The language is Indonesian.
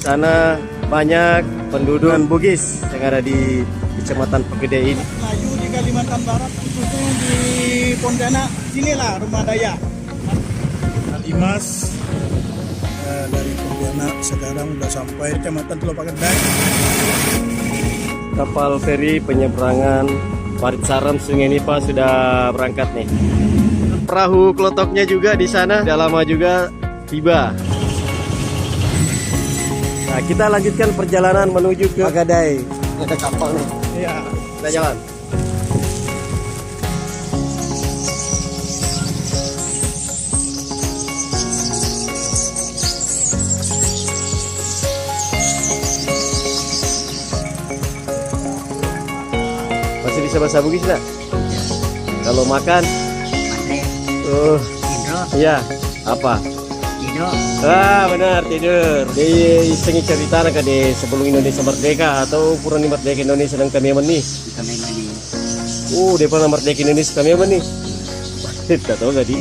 sana banyak penduduk Bugis yang ada di Kecamatan Pegede ini. Melayu di Kalimantan Barat, khususnya di Pontianak, sinilah rumah Daya. Alimas dari Pontianak sekarang udah sampai Kecamatan Teluk Pakedai. Kapal feri penyeberangan Paritsaram Sungai Nipa sudah berangkat nih. Perahu kelotoknya juga di sana, sudah lama juga tiba. Nah, kita lanjutkan perjalanan menuju ke Pagadai. Ada kapal nih. Iya. Kita jalan. Masih bisa bahasa Bugis nggak? Kalau makan? Iya. Apa? Tidur. Benar, tidur. Di sengi cerita nak di sebelum Indonesia merdeka atau purani merdeka Indonesia dan kami ni. Kami mandi. Dia pernah merdeka Indonesia kami ni. Tak tahu gak di.